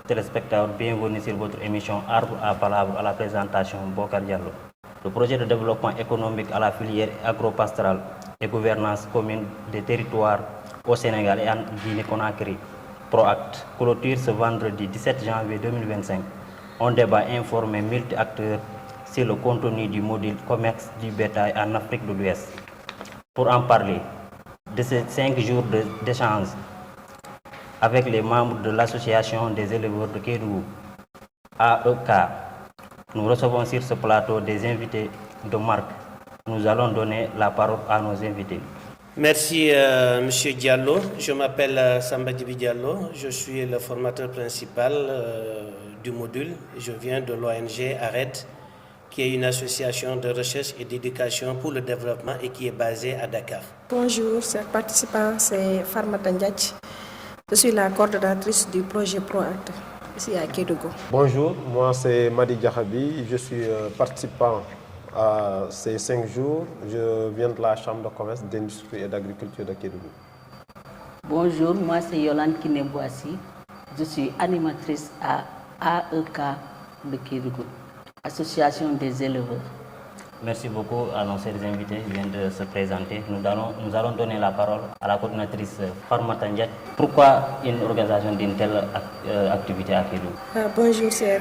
téléspectateurs, bienvenue sur votre émission Arbre à Palabre à la présentation Bokar Diallo. Le projet de développement économique à la filière agro-pastorale et gouvernance commune des territoires au Sénégal et en Guinée-Conakry, PROACT, clôture ce vendredi 17 janvier 2025. Un débat informé multi-acteurs sur le contenu du module commerce du bétail en Afrique de l'Ouest. Pour en parler de ces 5 jours d'échange avec les membres de l'association des éleveurs de Kédougou, AEK, nous recevons sur ce plateau des invités de marque. Nous allons donner la parole à nos invités. Merci Monsieur Diallo. Je m'appelle Samba Djibi Diallo. Je suis le formateur principal du module. Je viens de l'ONG ARED, qui est une association de recherche et d'éducation pour le développement et qui est basée à Dakar. Bonjour, chers participants, c'est Farmata Ndiaye. Je suis la coordonnatrice du projet PROACT ici à Kédougou. Bonjour, moi c'est Madi Diakhabi, je suis participant à ces 5 jours. Je viens de la Chambre de commerce, d'industrie et d'agriculture de Kédougou. Bonjour, moi c'est Yolande Kineboissi. Je suis animatrice à AEK de Kédougou, Association des éleveurs. Merci beaucoup à nos chers invités qui viennent de se présenter. Nous allons donner la parole à la coordinatrice Farmata Ndiaye. Pourquoi une organisation d'une telle activité à Kédougou? Bonjour, chers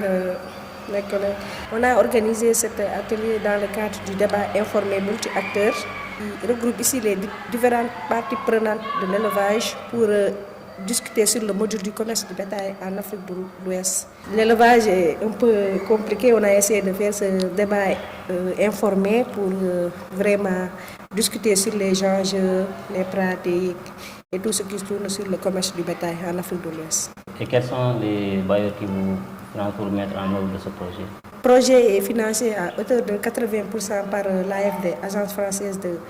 mes collègues. On a organisé cet atelier dans le cadre du débat informé multi-acteurs qui regroupe ici les différentes parties prenantes de l'élevage pour discuter sur le module du commerce du bétail en Afrique de l'Ouest. L'élevage est un peu compliqué, on a essayé de faire ce débat informé pour vraiment discuter sur les enjeux, les pratiques et tout ce qui se tourne sur le commerce du bétail en Afrique de l'Ouest. Et quels sont les bailleurs qui vous financent pour mettre en œuvre de ce projet? Le projet est financé à hauteur de 80% par l'AFD, Agence française de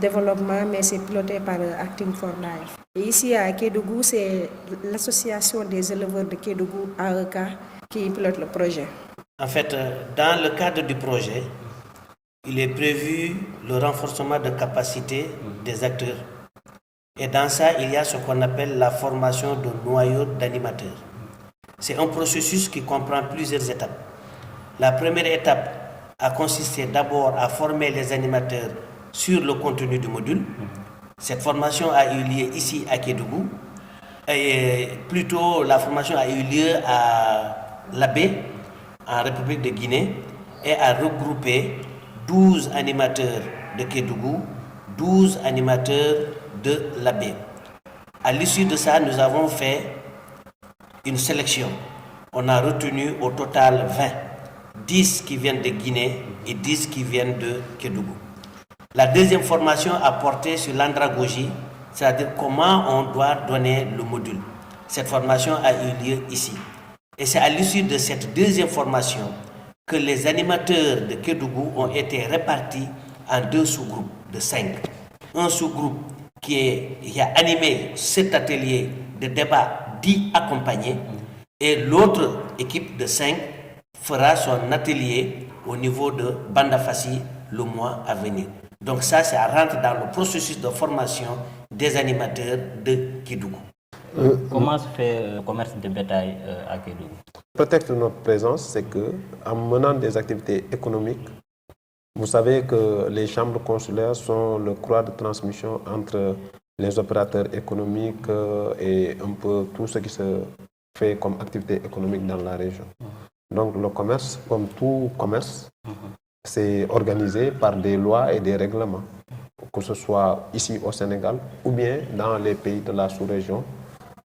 développement, mais c'est piloté par Acting for Life. Et ici à Kédougou, c'est l'association des éleveurs de Kédougou, AEK, qui pilote le projet. En fait, dans le cadre du projet, il est prévu le renforcement de capacité des acteurs. Et dans ça, il y a ce qu'on appelle la formation de noyaux d'animateurs. C'est un processus qui comprend plusieurs étapes. La première étape a consisté d'abord à former les animateurs sur le contenu du module. Cette formation a eu lieu ici à Kédougou. Et plutôt, la formation a eu lieu à Labé, en République de Guinée, et a regroupé 12 animateurs de Kédougou, 12 animateurs de Labé. À l'issue de ça, nous avons fait une sélection. On a retenu au total 20, 10 qui viennent de Guinée et 10 qui viennent de Kédougou. La deuxième formation a porté sur l'andragogie, c'est-à-dire comment on doit donner le module. Cette formation a eu lieu ici. Et c'est à l'issue de cette deuxième formation que les animateurs de Kédougou ont été répartis en 2 sous-groupes de 5. Un sous-groupe qui a animé cet atelier de débat dit accompagné, et l'autre équipe de 5 fera son atelier au niveau de Bandafassi le mois à venir. Donc ça rentre dans le processus de formation des animateurs de Kédougou. Comment se fait le commerce de bétail à Kédougou? Le prétexte de notre présence, c'est qu'en menant des activités économiques, vous savez que les chambres consulaires sont le croix de transmission entre les opérateurs économiques et un peu tout ce qui se fait comme activité économique dans la région. Donc le commerce, comme tout commerce, c'est organisé par des lois et des règlements, que ce soit ici au Sénégal ou bien dans les pays de la sous-région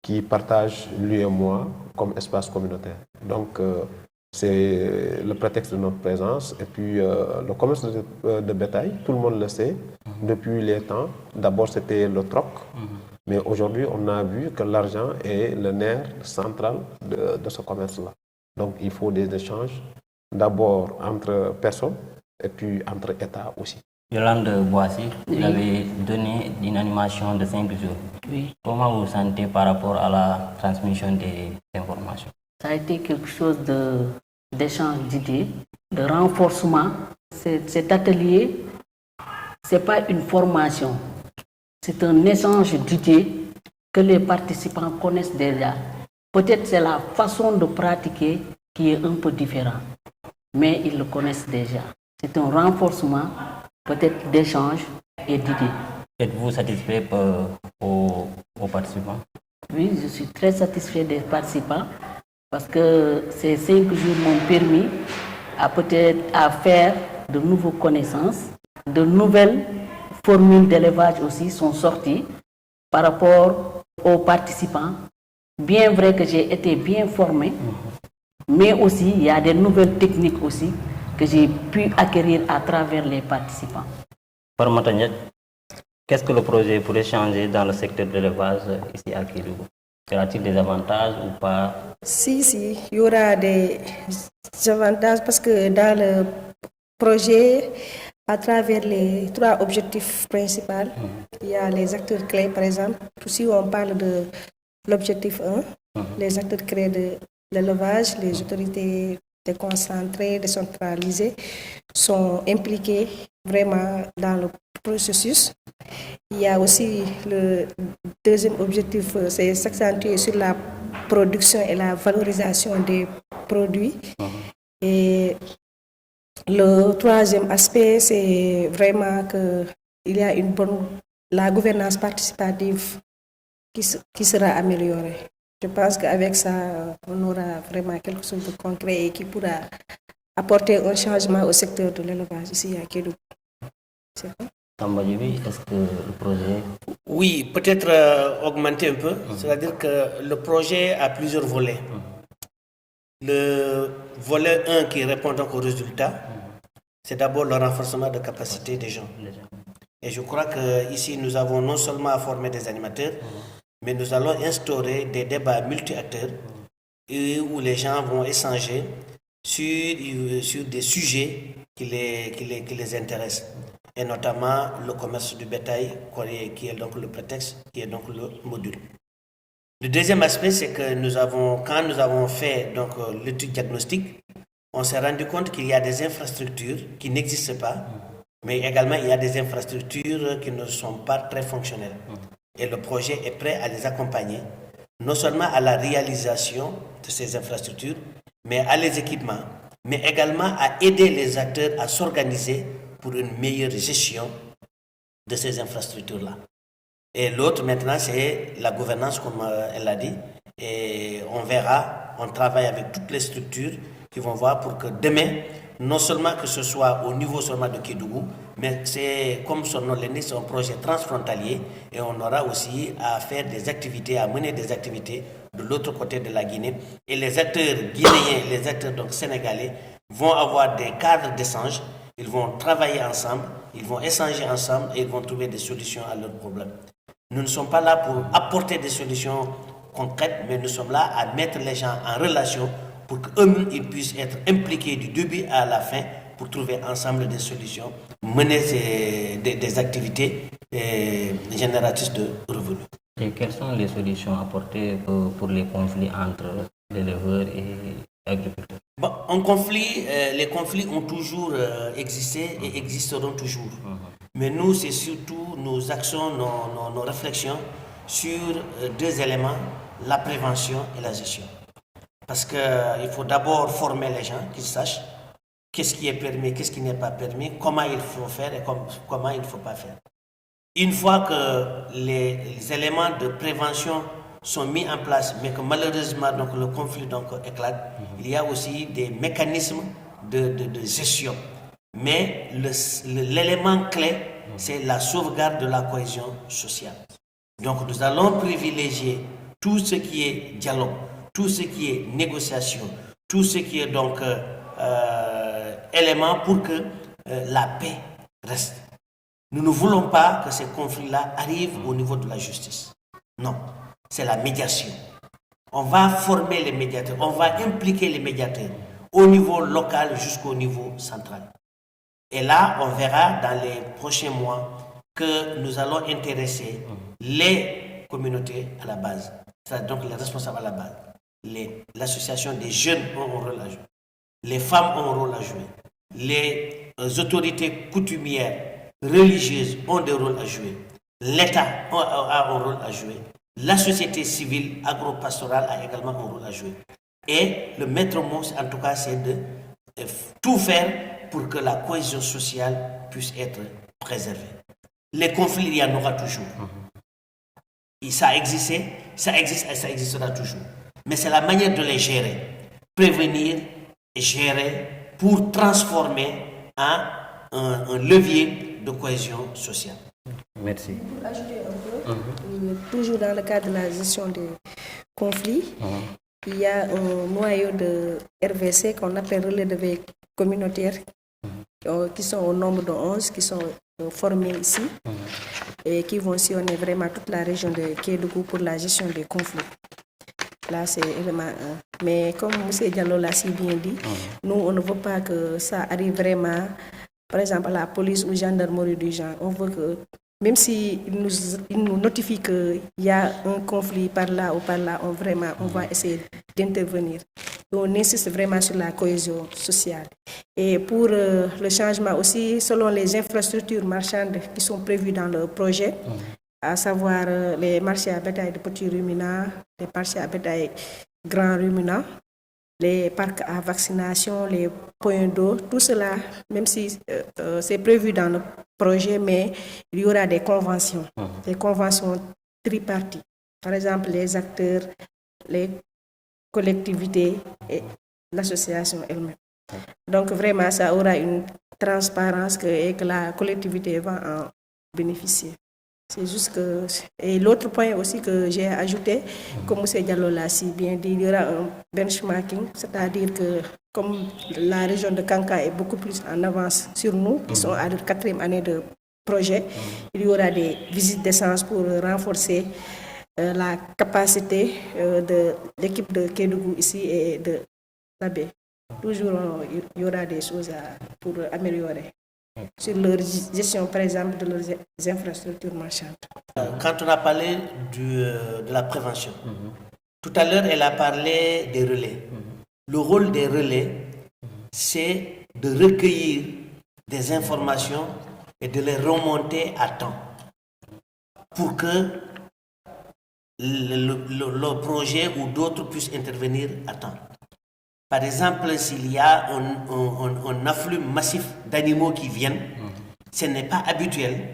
qui partagent lui et moi comme espace communautaire. Donc c'est le prétexte de notre présence. Et puis le commerce de bétail, tout le monde le sait, depuis les temps, d'abord c'était le troc, mais aujourd'hui on a vu que l'argent est le nerf central de ce commerce-là. Donc il faut des échanges, d'abord entre personnes et puis entre États aussi. Yolande Boissy, vous avez donné une animation de 5 jours. Oui. Comment vous vous sentez par rapport à la transmission des informations? Ça a été quelque chose d'échange d'idées, de renforcement. Cet atelier, ce n'est pas une formation, c'est un échange d'idées que les participants connaissent déjà. Peut-être c'est la façon de pratiquer qui est un peu différente, mais ils le connaissent déjà. C'est un renforcement peut-être d'échanges et d'idées. Êtes-vous satisfait aux participants? Oui, je suis très satisfait des participants parce que ces 5 jours m'ont permis à faire de nouvelles connaissances, de nouvelles formules d'élevage aussi sont sorties par rapport aux participants. Bien vrai que j'ai été bien formé, mais aussi il y a des nouvelles techniques aussi que j'ai pu acquérir à travers les participants. Farmata Ndiaye, qu'est-ce que le projet pourrait changer dans le secteur de l'élevage ici à Kédougou? Y aura-t-il des avantages ou pas? Si, il y aura des avantages parce que dans le projet, à travers les 3 objectifs principaux, il y a les acteurs clés, par exemple. Si on parle de l'objectif 1, les acteurs clés de l'élevage, les autorités déconcentrées, décentralisées sont impliquées vraiment dans le processus. Il y a aussi le deuxième objectif, c'est s'accentuer sur la production et la valorisation des produits. Et le troisième aspect, c'est vraiment qu'il y a la gouvernance participative qui sera améliorée. Je pense qu'avec ça, on aura vraiment quelque chose de concret et qui pourra apporter un changement au secteur de l'élevage ici à Kédougou. Est-ce que le projet... Oui, peut-être augmenter un peu. C'est-à-dire que le projet a plusieurs volets. Le volet 1 qui répond donc aux résultats, c'est d'abord le renforcement de capacité des gens. Et je crois qu'ici, nous avons non seulement à former des animateurs, mais nous allons instaurer des débats multi-acteurs où les gens vont échanger sur des sujets qui les intéressent. Et notamment le commerce du bétail, qui est donc le prétexte, qui est donc le module. Le deuxième aspect, c'est que quand nous avons fait donc l'étude diagnostique, on s'est rendu compte qu'il y a des infrastructures qui n'existent pas, mais également il y a des infrastructures qui ne sont pas très fonctionnelles. Et le projet est prêt à les accompagner, non seulement à la réalisation de ces infrastructures, mais à les équipements, mais également à aider les acteurs à s'organiser pour une meilleure gestion de ces infrastructures-là. Et l'autre maintenant, c'est la gouvernance, comme elle l'a dit. Et on verra, on travaille avec toutes les structures qui vont voir pour que demain, non seulement que ce soit au niveau seulement de Kédougou, mais c'est, comme son nom l'indique, c'est un projet transfrontalier et on aura aussi à faire des activités, à mener des activités de l'autre côté de la Guinée. Et les acteurs guinéens, les acteurs donc sénégalais vont avoir des cadres d'échange, ils vont travailler ensemble, ils vont échanger ensemble et ils vont trouver des solutions à leurs problèmes. Nous ne sommes pas là pour apporter des solutions concrètes, mais nous sommes là à mettre les gens en relation pour qu'eux-mêmes ils puissent être impliqués du début à la fin pour trouver ensemble des solutions, mener des activités génératrices de revenus. Et quelles sont les solutions apportées pour les conflits entre l'éleveur et l'agriculteur? Bon, les conflits ont toujours existé et existeront toujours. Mais nous, c'est surtout nos actions, nos réflexions sur 2 éléments, la prévention et la gestion. Parce qu'il faut d'abord former les gens, qu'ils sachent qu'est-ce qui est permis, qu'est-ce qui n'est pas permis, comment il faut faire et comment il ne faut pas faire. Une fois que les éléments de prévention sont mis en place, mais que malheureusement donc, le conflit donc, éclate, il y a aussi des mécanismes de gestion. Mais l'élément clé, c'est la sauvegarde de la cohésion sociale. Donc nous allons privilégier tout ce qui est dialogue, tout ce qui est négociation, tout ce qui est donc élément pour que la paix reste. Nous ne voulons pas que ces conflits-là arrivent au niveau de la justice. Non, c'est la médiation. On va former les médiateurs, on va impliquer les médiateurs au niveau local jusqu'au niveau central. Et là, on verra dans les prochains mois que nous allons intéresser les communautés à la base, c'est-à-dire donc les responsables à la base. L'association des jeunes ont un rôle à jouer. Les femmes ont un rôle à jouer. Les autorités coutumières, religieuses ont des rôles à jouer. L'État a un rôle à jouer. la société civile agro-pastorale a également un rôle à jouer. Et le maître mot, en tout cas, c'est de tout faire pour que la cohésion sociale puisse être préservée. Les conflits, il y en aura toujours. Et ça existe et ça existera toujours. Mais c'est la manière de les gérer. Prévenir et gérer pour transformer en un levier de cohésion sociale. Merci. Pour ajouter un peu, toujours dans le cadre de la gestion des conflits, il y a un noyau de RVC qu'on appelle relais de veille communautaire, qui sont au nombre de 11, qui sont formés ici et qui vont sillonner vraiment toute la région de Kédougou pour la gestion des conflits. Là, c'est élément 1. Mais comme M. Diallo l'a si bien dit, nous, on ne veut pas que ça arrive vraiment, par exemple, à la police ou gendarmerie du genre. On veut que, même s'ils nous notifient qu'il y a un conflit par là ou par là, on va essayer d'intervenir. On insiste vraiment sur la cohésion sociale. Et pour le changement aussi, selon les infrastructures marchandes qui sont prévues dans le projet, à savoir les marchés à bétail de petits ruminants, les marchés à bétail grands ruminants, les parcs à vaccination, les points d'eau, tout cela, même si c'est prévu dans le projet, mais il y aura des conventions tripartites. Par exemple, les acteurs, les collectivités et l'association elle-même. Donc vraiment, ça aura une transparence et que la collectivité va en bénéficier. C'est juste que... Et l'autre point aussi que j'ai ajouté, comme M. Diallo l'a si bien dit, il y aura un benchmarking, c'est-à-dire que comme la région de Kanka est beaucoup plus en avance sur nous, qui sont à leur 4e année de projet, il y aura des visites d'essence pour renforcer la capacité de l'équipe de Kédougou ici et de Labé. Toujours, il y aura des choses pour améliorer sur leur gestion, par exemple, de leurs infrastructures marchandes. Quand on a parlé de la prévention, tout à l'heure, elle a parlé des relais. Le rôle des relais, c'est de recueillir des informations et de les remonter à temps pour que le projet ou d'autres puissent intervenir à temps. Par exemple, s'il y a un afflux massif d'animaux qui viennent, ce n'est pas habituel.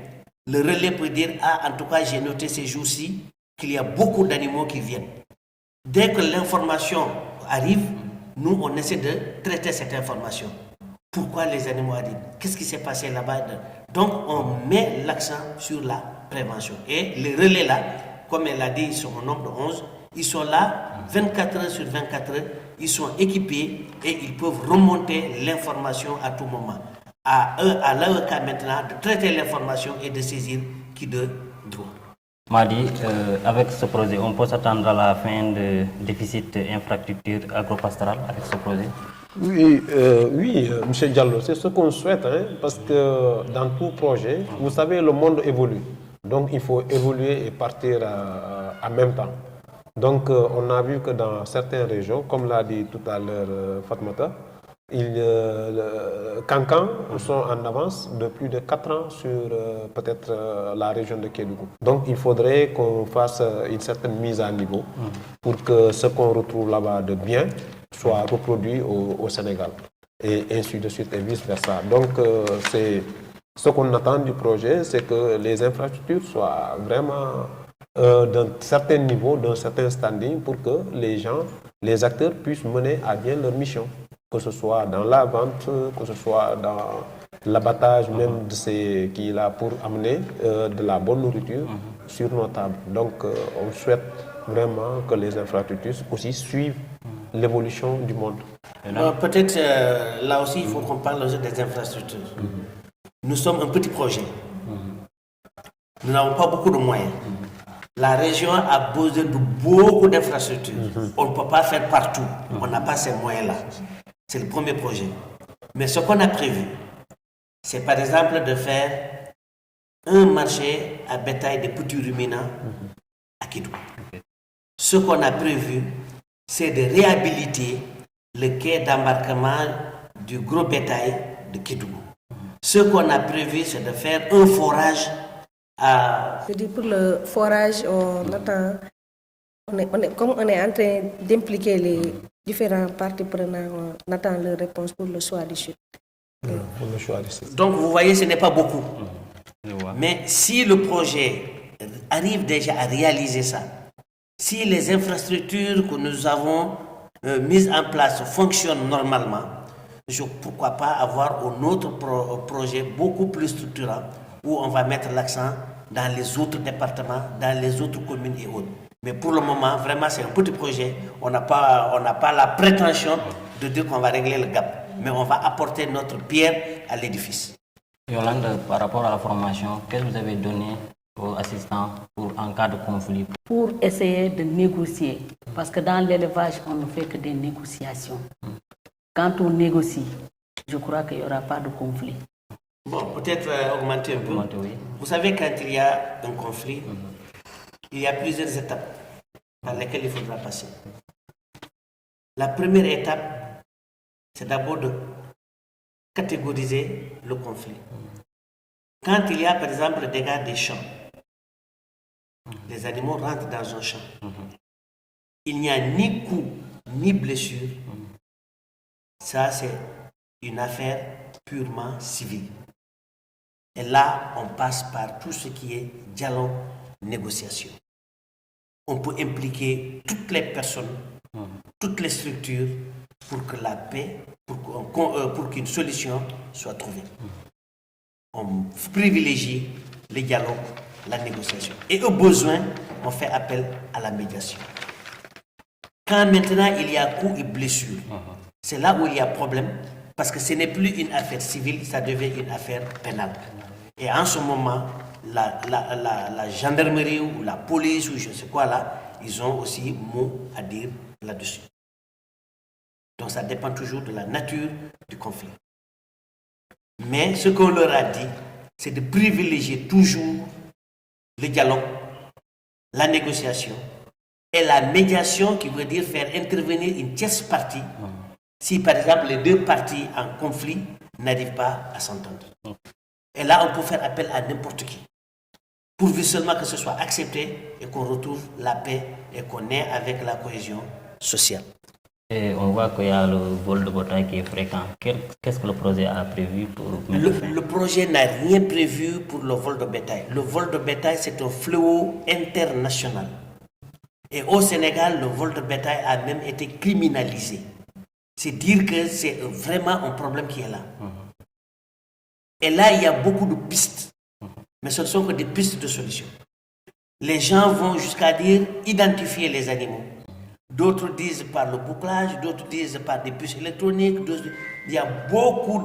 Le relais peut dire, en tout cas, j'ai noté ces jours-ci qu'il y a beaucoup d'animaux qui viennent. Dès que l'information arrive, nous, on essaie de traiter cette information. Pourquoi les animaux arrivent? Qu'est-ce qui s'est passé là-bas? Donc, on met l'accent sur la prévention. Et les relais là, comme elle a dit, ils sont au nombre de 11. Ils sont là 24 heures sur 24 heures. Ils sont équipés et ils peuvent remonter l'information à tout moment. À l'AEK maintenant de traiter l'information et de saisir qui de droit. Madi, avec ce projet, on peut s'attendre à la fin de déficit infrastructure agro-pastorale avec ce projet? Oui, M. Diallo, c'est ce qu'on souhaite, parce que dans tout projet, vous savez, le monde évolue. Donc, il faut évoluer et partir en même temps. Donc, on a vu que dans certaines régions, comme l'a dit tout à l'heure Fatmata, Kankan sont en avance de plus de 4 ans sur peut-être la région de Kédougou. Donc, il faudrait qu'on fasse une certaine mise à niveau pour que ce qu'on retrouve là-bas de bien soit reproduit au Sénégal. Et ainsi de suite et vice-versa. Donc, c'est ce qu'on attend du projet, c'est que les infrastructures soient vraiment d'un certain niveau, d'un certain standing pour que les gens, les acteurs puissent mener à bien leur mission. Que ce soit dans la vente, que ce soit dans l'abattage même de ces qui est là pour amener de la bonne nourriture sur nos tables. Donc on souhaite vraiment que les infrastructures aussi suivent l'évolution du monde. Peut-être là aussi il faut qu'on parle des infrastructures. Nous sommes un petit projet. Nous n'avons pas beaucoup de moyens. La région a besoin de beaucoup d'infrastructures. On ne peut pas faire partout. On n'a pas ces moyens-là. C'est le premier projet. Mais ce qu'on a prévu, c'est par exemple de faire un marché à bétail de petits ruminants à Kédougou. Ce qu'on a prévu, c'est de réhabiliter le quai d'embarquement du gros bétail de Kédougou. Ce qu'on a prévu, c'est de faire un forage Je dis pour le forage, on attend comme on est en train d'impliquer les différents parties prenantes, on attend leur réponse pour le choix du site. Pour le choix du site. Donc vous voyez, ce n'est pas beaucoup. Je vois. Mais si le projet arrive déjà à réaliser ça, si les infrastructures que nous avons mises en place fonctionnent normalement, pourquoi pas avoir un autre projet beaucoup plus structurant où on va mettre l'accent dans les autres départements, dans les autres communes et autres. Mais pour le moment, vraiment, c'est un petit projet. On n'a pas la prétention de dire qu'on va régler le gap, mais on va apporter notre pierre à l'édifice. Yolande, par rapport à la formation, qu'est-ce que vous avez donné aux assistants en cas de conflit? Pour essayer de négocier, parce que dans l'élevage, on ne fait que des négociations. Quand on négocie, je crois qu'il n'y aura pas de conflit. Bon, peut-être augmenter un peu. Oui. Vous savez, quand il y a un conflit, il y a plusieurs étapes par lesquelles il faudra passer. La première étape, c'est d'abord de catégoriser le conflit. Quand il y a, par exemple, le dégât des champs, les animaux rentrent dans un champ. Il n'y a ni coup, ni blessure. Ça, c'est une affaire purement civile. Et là, on passe par tout ce qui est dialogue, négociation. On peut impliquer toutes les personnes, toutes les structures pour que la paix, pour qu'une solution soit trouvée. On privilégie le dialogue, la négociation. Et au besoin, on fait appel à la médiation. Quand maintenant il y a coup et blessure, c'est là où il y a problème, parce que ce n'est plus une affaire civile, ça devient une affaire pénale. Et en ce moment, la gendarmerie ou la police ou je ne sais quoi là, ils ont aussi mot à dire là-dessus. Donc ça dépend toujours de la nature du conflit. Mais ce qu'on leur a dit, c'est de privilégier toujours le dialogue, la négociation et la médiation, qui veut dire faire intervenir une tierce partie si par exemple les deux parties en conflit n'arrivent pas à s'entendre. Et là, on peut faire appel à n'importe qui, pourvu seulement que ce soit accepté et qu'on retrouve la paix et qu'on ait avec la cohésion sociale. Et on voit qu'il y a le vol de bétail qui est fréquent. Qu'est-ce que le projet a prévu pour Le projet n'a rien prévu pour le vol de bétail. Le vol de bétail, c'est un fléau international. Et au Sénégal, le vol de bétail a même été criminalisé. C'est dire que c'est vraiment un problème qui est là. Et là, il y a beaucoup de pistes. Mais ce ne sont que des pistes de solution. Les gens vont jusqu'à dire identifier les animaux. D'autres disent par le bouclage, d'autres disent par des puces électroniques. Il y a beaucoup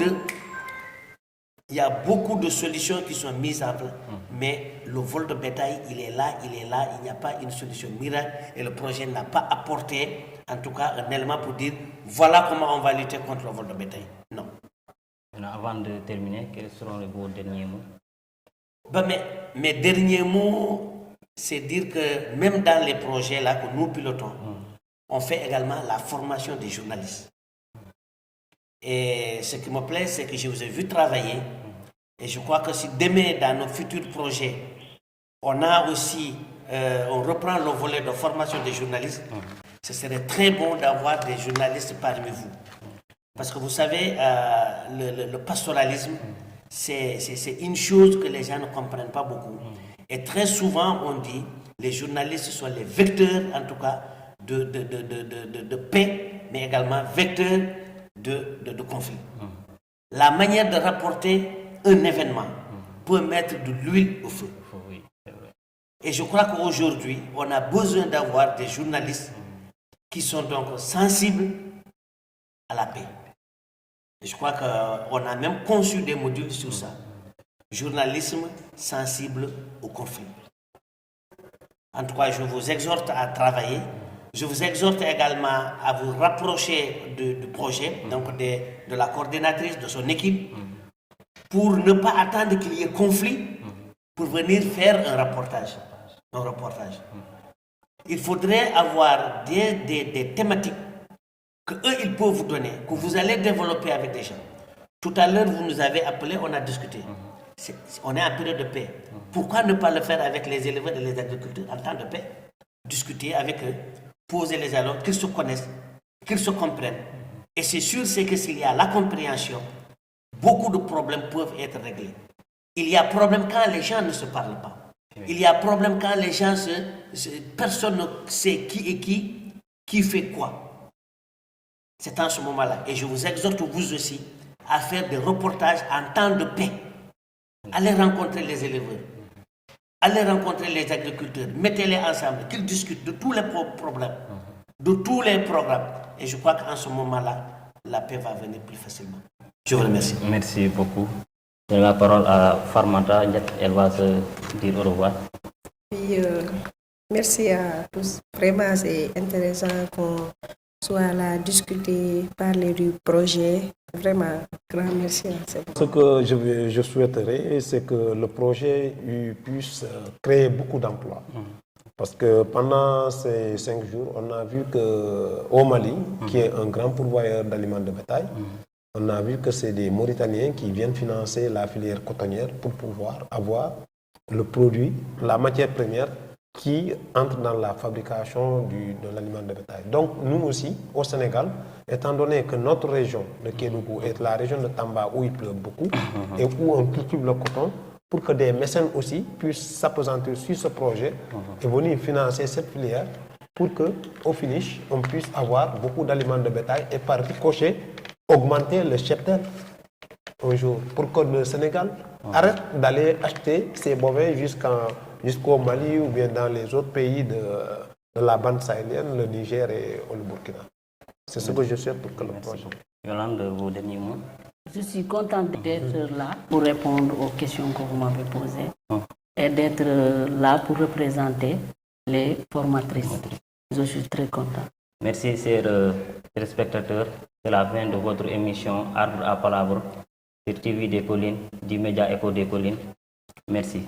de solutions qui sont mises en place. Mais le vol de bétail, il est là. Il n'y a pas une solution miracle. Et le projet n'a pas apporté, en tout cas, un élément pour dire voilà comment on va lutter contre le vol de bétail. Non. Avant de terminer, quels seront vos derniers mots? Mes derniers mots, c'est dire que même dans les projets là que nous pilotons, on fait également la formation des journalistes. Et ce qui me plaît, c'est que je vous ai vu travailler. Et je crois que si demain, dans nos futurs projets, on reprend le volet de formation des journalistes, ce serait très bon d'avoir des journalistes parmi vous. Parce que vous savez, le pastoralisme, c'est une chose que les gens ne comprennent pas beaucoup. Et très souvent, on dit, les journalistes sont les vecteurs, en tout cas, de paix, mais également vecteurs de conflit. La manière de rapporter un événement peut mettre de l'huile au feu. Et je crois qu'aujourd'hui, on a besoin d'avoir des journalistes qui sont donc sensibles à la paix. Et je crois qu'on a même conçu des modules sur ça. Journalisme sensible au conflit. En tout cas, je vous exhorte à travailler. Je vous exhorte également à vous rapprocher du projet, donc de la coordinatrice, de son équipe, pour ne pas attendre qu'il y ait conflit, pour venir faire un reportage. Il faudrait avoir des thématiques qu'eux, ils peuvent vous donner, que vous allez développer avec des gens. Tout à l'heure, vous nous avez appelé, on a discuté. On est en période de paix. Pourquoi ne pas le faire avec les éleveurs et les agriculteurs en temps de paix? discuter avec eux, poser les jalons, qu'ils se connaissent, qu'ils se comprennent. Et c'est sûr, c'est que s'il y a la compréhension, beaucoup de problèmes peuvent être réglés. Il y a problème quand les gens ne se parlent pas. Il y a problème quand les gens personne ne sait qui est qui fait quoi. C'est en ce moment-là. Et je vous exhorte, vous aussi, à faire des reportages en temps de paix. Allez rencontrer les éleveurs. Allez rencontrer les agriculteurs. Mettez-les ensemble, qu'ils discutent de tous les problèmes, de tous les programmes. Et je crois qu'en ce moment-là, la paix va venir plus facilement. Je vous remercie. Merci beaucoup. Je donne la parole à Farmata. Elle va se dire au revoir. Puis, merci à tous. Vraiment, c'est intéressant qu'on soit là, discuter, parler du projet. Vraiment, grand merci. Ce que je souhaiterais, c'est que le projet puisse créer beaucoup d'emplois. Parce que pendant ces 5 jours, on a vu qu'au Mali, qui est un grand pourvoyeur d'aliments de bétail, on a vu que c'est des Mauritaniens qui viennent financer la filière cotonnière pour pouvoir avoir le produit, la matière première qui entre dans la fabrication de l'aliment de bétail. Donc nous aussi, au Sénégal, étant donné que notre région de Kédougou est la région de Tamba où il pleut beaucoup et où on cultive le coton, pour que des mécènes aussi puissent s'appesantir sur ce projet et venir financer cette filière pour qu'au finish, on puisse avoir beaucoup d'aliments de bétail et par ricochet, augmenter le cheptel un jour pour que le Sénégal arrête d'aller acheter ses bovins jusqu'au Mali ou bien dans les autres pays de la bande sahélienne, le Niger et le Burkina. C'est ce que je souhaite pour que le projet. Yolande, vos derniers mots. Je suis contente d'être là pour répondre aux questions que vous m'avez posées et d'être là pour représenter les formatrices. Je suis très contente. Merci, chers téléspectateurs. C'est la fin de votre émission Arbre à Palabre sur TV des Collines, du média Écho des Collines. Merci.